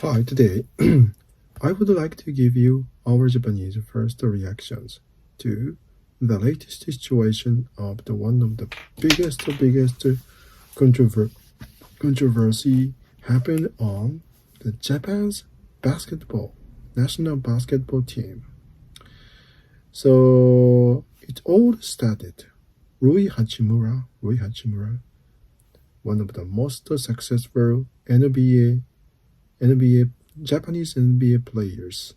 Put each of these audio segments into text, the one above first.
Hi, today I would like to give you our Japanese first reactions to the latest situation of the one of the biggest controversy happened on the Japan's national basketball team. So it all started. RUI Hachimura, one of the most successful Japanese NBA players,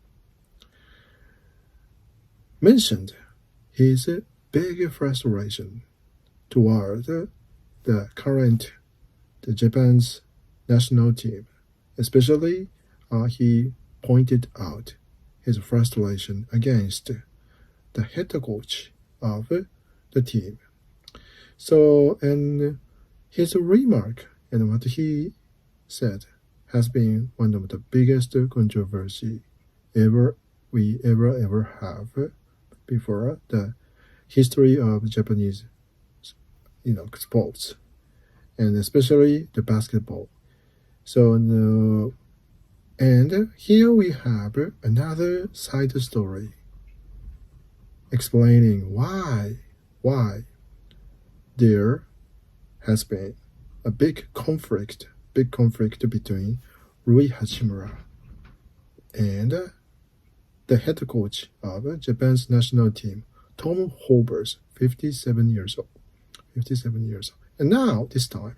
mentioned his big frustration toward the Japan's national team. Especially, he pointed out his frustration against the head coach of the team. So, and his remark and what he said has been one of the biggest controversy we ever have before the history of Japanese sports, and especially the basketball. So and here we have another side story explaining why there has been a big conflict between RUI HACHIMURA and the head coach of Japan's national team, Tom Hober's 57 years old. And now, this time,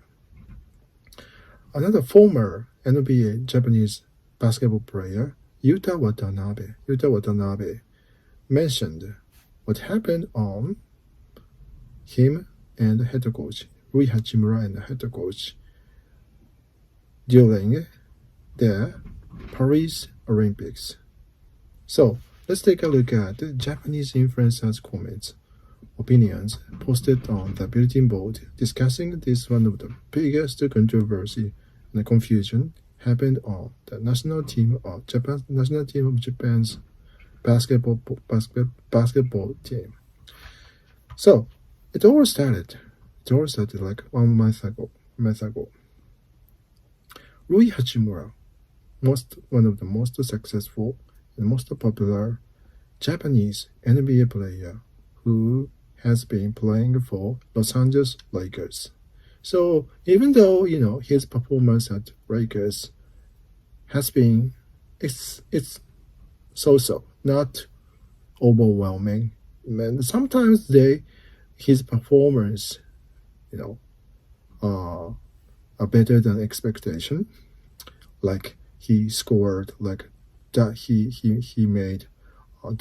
another former NBA Japanese basketball player, Yuta Watanabe, mentioned what happened on him and the head coach, RUI HACHIMURA and the head coach, during the Paris Olympics. So let's take a look at the Japanese influencers' opinions posted on the bulletin board discussing this one of the biggest controversy and confusion happened on the national team of Japan's basketball team. So it all started like 1 month ago. RUI HACHIMURA, one of the most successful and most popular Japanese NBA player who has been playing for Los Angeles Lakers. So even though his performance at Lakers has been it's so not overwhelming, and sometimes his performance are better than expectation. Like he scored he made a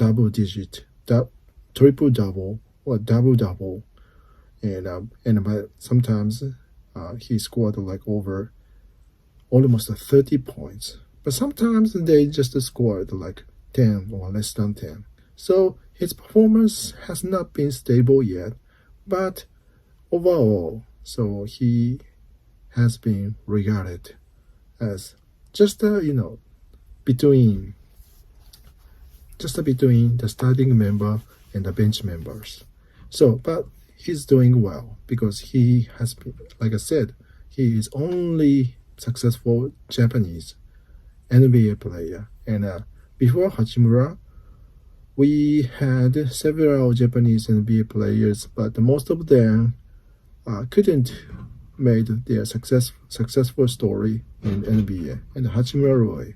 triple double or double double, and but sometimes he scored like over almost 30 points. But sometimes they just scored like 10 or less than 10. So his performance has not been stable yet, but overall, so he has been regarded as just between the starting member and the bench members. So, but he's doing well because he has been, like I said, he is only successful Japanese NBA player. And before Hachimura, we had several Japanese NBA players, but most of them couldn't made their successful story in NBA. And Hachimura RUI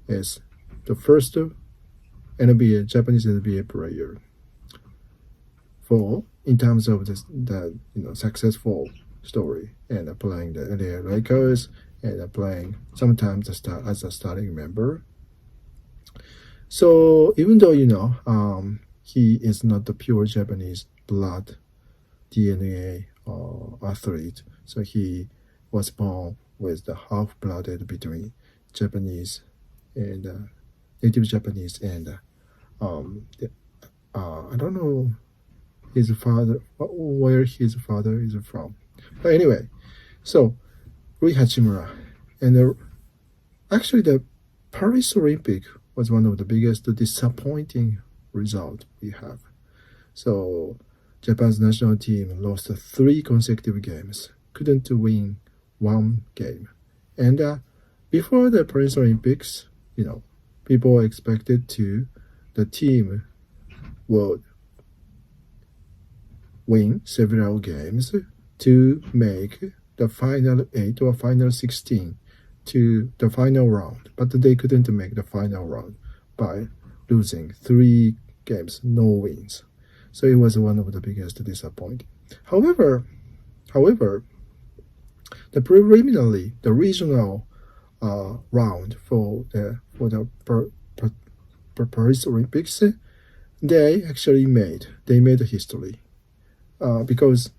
is the first Japanese NBA player in terms of the successful story, and playing the LA Lakers and playing sometimes as a starting member. So even though he is not the pure Japanese blood DNA athlete, so he was born with the half-blooded between Japanese and native Japanese and I don't know where his father is from. But anyway, so RUI HACHIMURA, and actually the Paris Olympic was one of the biggest disappointing result we have. So Japan's national team lost 3 consecutive games, couldn't win one game. And before the Paris Olympics, people expected the team would win several games to make the final 8 or final 16 to the final round, but they couldn't make the final round by losing 3 games, no wins. So it was one of the biggest disappointment. However, the preliminary, the regional round for the Paris Olympics, they actually made history because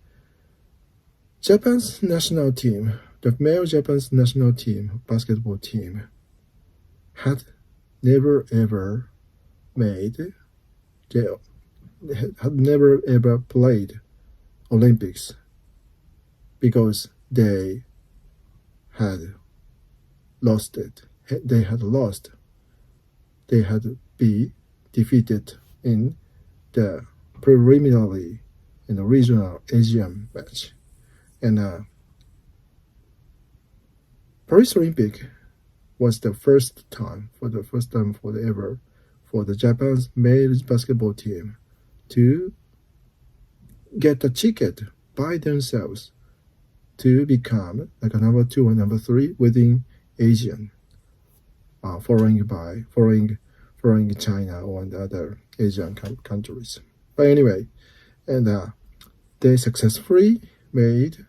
Japan's national team, the male Japan's national team, basketball team, had never ever played Olympics because they had lost it. They had lost. They had been defeated in the preliminary in the regional Asian match. And Paris Olympic was the first time for the Japan's male basketball team to get a ticket by themselves to become like a number 2 or number 3 within Asian, following China or other Asian countries. But anyway, and they successfully made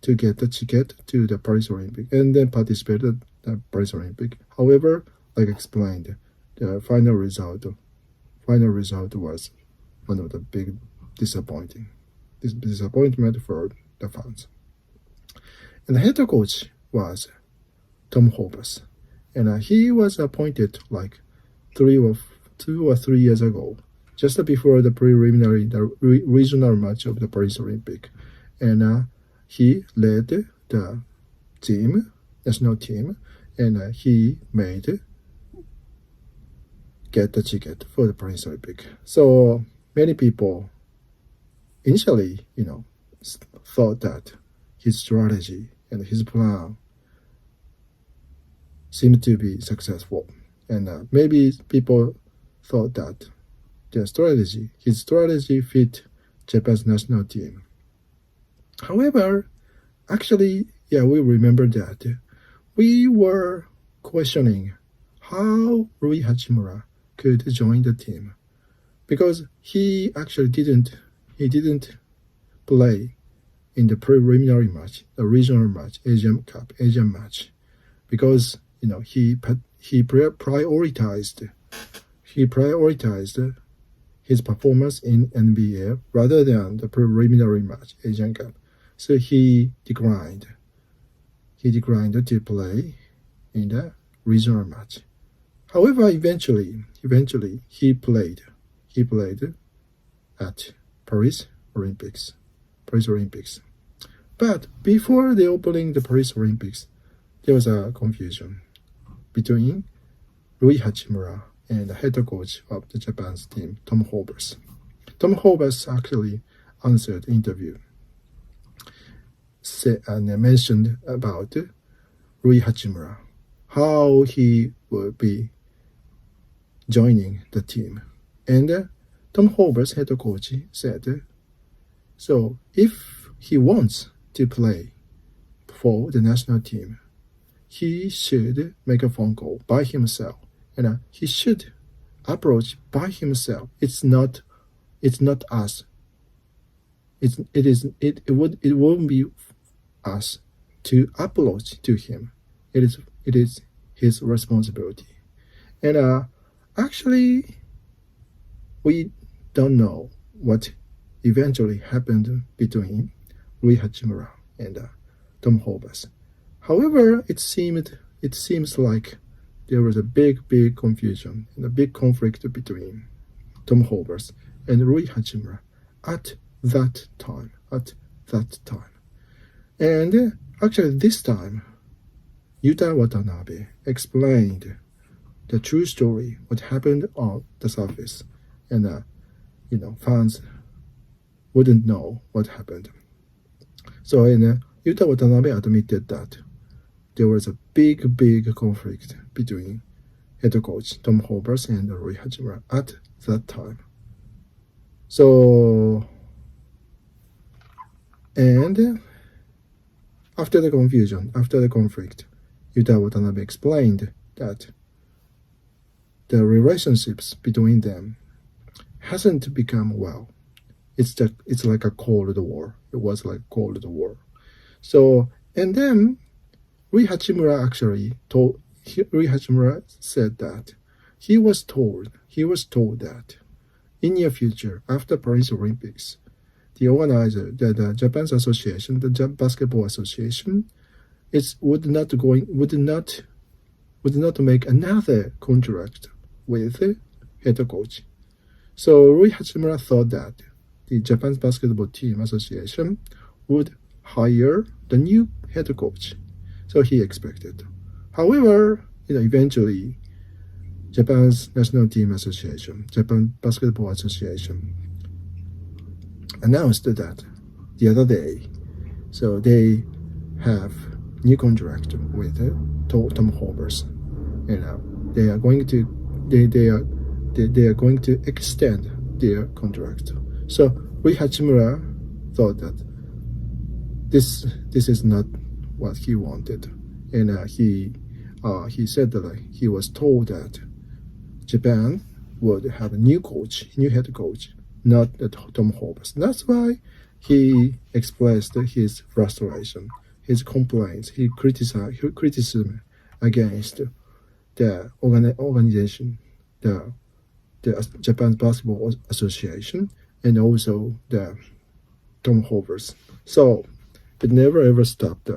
to get the ticket to the Paris Olympic and then participated in the Paris Olympic. However, like explained, the final result was one of the big disappointment for the fans. And the head coach was Tom Hobbs, and he was appointed like 2 or 3 years ago, just before the regional match of the Paris Olympic, and he led the national team, and he get the ticket for the Paris Olympic. So many people initially, thought that his strategy and his plan seemed to be successful, and maybe people thought that his strategy fit Japan's national team. However, actually, we remember that we were questioning how RUI HACHIMURA could join the team, because he actually didn't play in the preliminary match, the regional match, Asian match, because he prioritized his performance in NBA rather than the preliminary match, Asian Cup. So he declined to play in the regional match. However, eventually he played at Paris Olympics. But before the opening the Paris Olympics, there was a confusion between RUI HACHIMURA and the head coach of the Japan's team, Tom Hobbs. Tom Hobbs actually answered the interview and mentioned about RUI HACHIMURA, how he would be joining the team. And Tom Hobbs, head coach, said, so if he wants to play for the national team, he should make a phone call by himself, and he should approach by himself. It's not us. It won't be us to approach to him. It is his responsibility. And actually, we don't know what eventually happened between RUI HACHIMURA and Tom Hobbs. However, it seems like there was a big confusion and a big conflict between Tom Hobbs and RUI HACHIMURA at that time. And actually this time, Yuta Watanabe explained the true story, what happened on the surface, and fans wouldn't know what happened. So Yuta Watanabe admitted that there was a big conflict between head coach Tom Horbers and RUI HACHIMURA at that time. So, and after the confusion, after the conflict, Yuta Watanabe explained that the relationships between them hasn't become well. It's like a Cold War. It was like Cold War. So, and then RUI HACHIMURA said that he was told that in near future, after Paris Olympics, the organizer, the Japan's association, the basketball association, would not make another contract with the head coach. So RUI HACHIMURA thought that the Japan's basketball team association would hire the new head coach. So he expected. However, eventually, Japan's national team association, Japan Basketball Association, announced that the other day. So they have new contract with Tom Horbers. They are going to extend their contract. So RUI HACHIMURA thought that this is not what he wanted, and he said that he was told that Japan would have a new head coach, not Tom Horbers. That's why he expressed his frustration, his complaints, his criticism against the organization, the Japan Basketball Association, and also the Tom Horbers. So it never ever stopped.